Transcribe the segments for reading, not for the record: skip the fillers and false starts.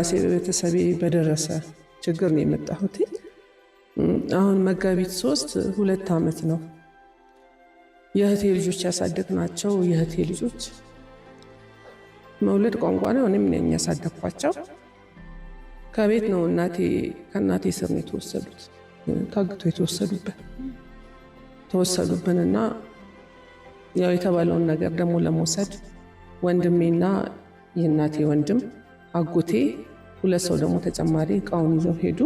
በራሴ ቤተሰቤ በደረሰ ችግር ነው የመጣሁት። አሁን መጋቢት 3 2 ዓመት ነው። የእህቴ ልጆች ያሳደግናቸው የእህቴ ልጆች መውለድ ቋንቋ ነው። እኔም ነኝ ያሳደግኳቸው። ከቤት ነው ከእናቴ ስር ነው የተወሰዱት። ታግቶ ተወሰዱብንና ያው የተባለውን ነገር ደግሞ ለመውሰድ ወንድሜና የእናቴ ወንድም አጎቴ 2 ሰው ደግሞ ተጨማሪ እቃውን ይዘው ሄዱ።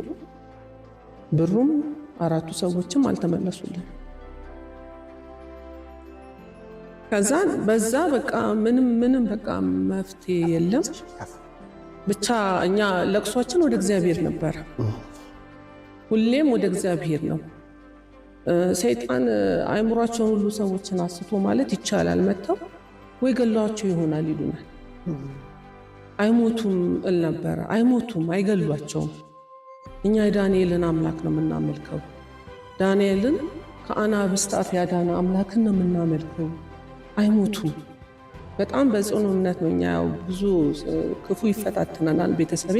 ብሩም 4 ሰዎችም አልተመለሱልን። ከዛ በዛ በቃ ምንም በቃ መፍትሄ የለም። ብቻ እኛ ለቅሷችን ወደ እግዚአብሔር ነበር። ሁሌም ወደ እግዚአብሔር ነው። ሰይጣን አይምሯቸውን ሁሉ ሰዎችን አስቶ ማለት ይቻላል መተው ወይ ገሏቸው ይሆናል ይሉናል። አይሞቱም እል ነበር። አይሞቱም፣ አይገሏቸውም። እኛ የዳንኤልን አምላክ ነው የምናመልከው። ዳንኤልን ከአናብስት አፍ ያዳነ አምላክን ነው የምናመልከው። አይሞቱም። በጣም በጽኑ እምነት ነው። እኛ ያው ብዙ ክፉ ይፈታተናል ቤተሰቤ፣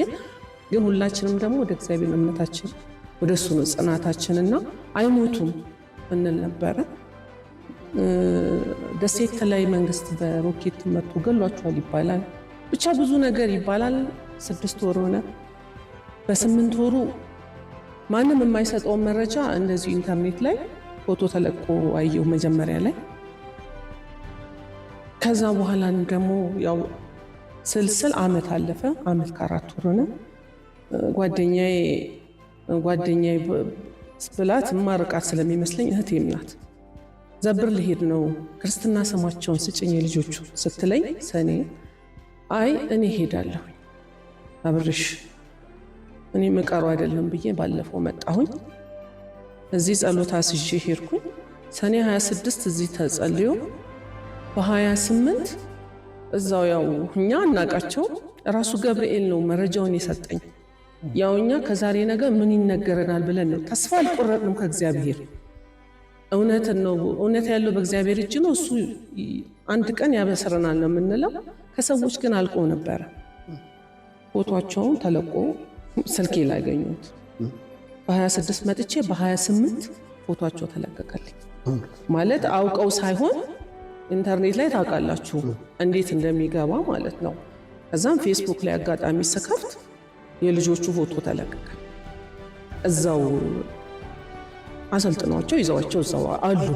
ግን ሁላችንም ደግሞ ወደ እግዚአብሔር እምነታችን ወደ እሱ ነው ጽናታችንና አይሞቱም እንል ነበረ። ደሴት ላይ መንግስት በሮኬት መጥቶ ገሏቸዋል ይባላል። ብቻ ብዙ ነገር ይባላል። 6 ወር ሆነ። በ8 ወሩ ማንም የማይሰጠውን መረጃ እንደዚሁ ኢንተርኔት ላይ ፎቶ ተለቆ አየሁ መጀመሪያ ላይ። ከዛ በኋላ ደግሞ ያው ስልስል ዓመት አለፈ። ዓመት ከ4 ወር ሆነ። ጓደኛዬ ብላት ማርቃት ስለሚመስለኝ እህቴም ናት። ዘብር ልሄድ ነው ክርስትና ስማቸውን ስጭኝ ልጆቹ ስትለኝ ሰኔ አይ እኔ ሄዳለሁ አብርሽ እኔ መቀሩ አይደለም ብዬ ባለፈው መጣሁኝ። እዚህ ጸሎት አስይዤ ሄድኩኝ። ሰኔ 26 እዚህ ተጸልዮ በ28 እዛው ያው እኛ እናቃቸው ራሱ ገብርኤል ነው መረጃውን የሰጠኝ። ያው እኛ ከዛሬ ነገ ምን ይነገረናል ብለን ነው ተስፋ አልቆረጥንም ከእግዚአብሔር። እውነት ያለው በእግዚአብሔር እጅ ነው። እሱ አንድ ቀን ያበስረናል ነው የምንለው። ከሰዎች ግን አልቆ ነበረ። ፎቶአቸውን ተለቆ ስልኬ ላይ አገኘሁት። በ26 መጥቼ በ28 ፎቶአቸው ተለቀቀልኝ። ማለት አውቀው ሳይሆን ኢንተርኔት ላይ ታውቃላችሁ እንዴት እንደሚገባ ማለት ነው። ከዛም ፌስቡክ ላይ አጋጣሚ ስከፍት የልጆቹ ፎቶ ተለቀቀ። እዛው አሰልጥኗቸው ይዘዋቸው እዛው አሉ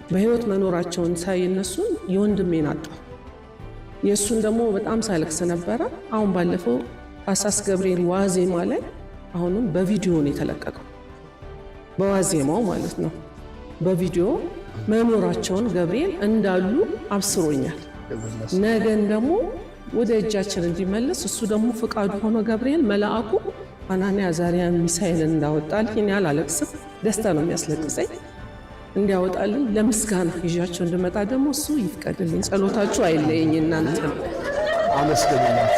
በህይወት መኖራቸውን ሳይ እነሱን የወንድሜን አጣሁ። የእሱን ደግሞ በጣም ሳለቅስ ነበረ። አሁን ባለፈው ታኅሳስ ገብርኤል ዋዜማ ላይ አሁንም በቪዲዮ ነው የተለቀቀው። በዋዜማው ማለት ነው። በቪዲዮ መኖራቸውን ገብርኤል እንዳሉ አብስሮኛል። ነገን ደግሞ ወደ እጃችን እንዲመለስ እሱ ደግሞ ፍቃዱ ሆኖ ገብርኤል መልአኩ አናንያ አዛርያን ሚሳኤልን እንዳወጣልኝ እኔ አላለቅስም፣ ደስታ ነው የሚያስለቅሰኝ። እንዲያወጣልኝ ለምስጋና ይዣቸው እንድመጣ ደግሞ እሱ ይፍቀድልኝ። ጸሎታችሁ አይለየኝ እናንተ ነው። አመስግኑላት።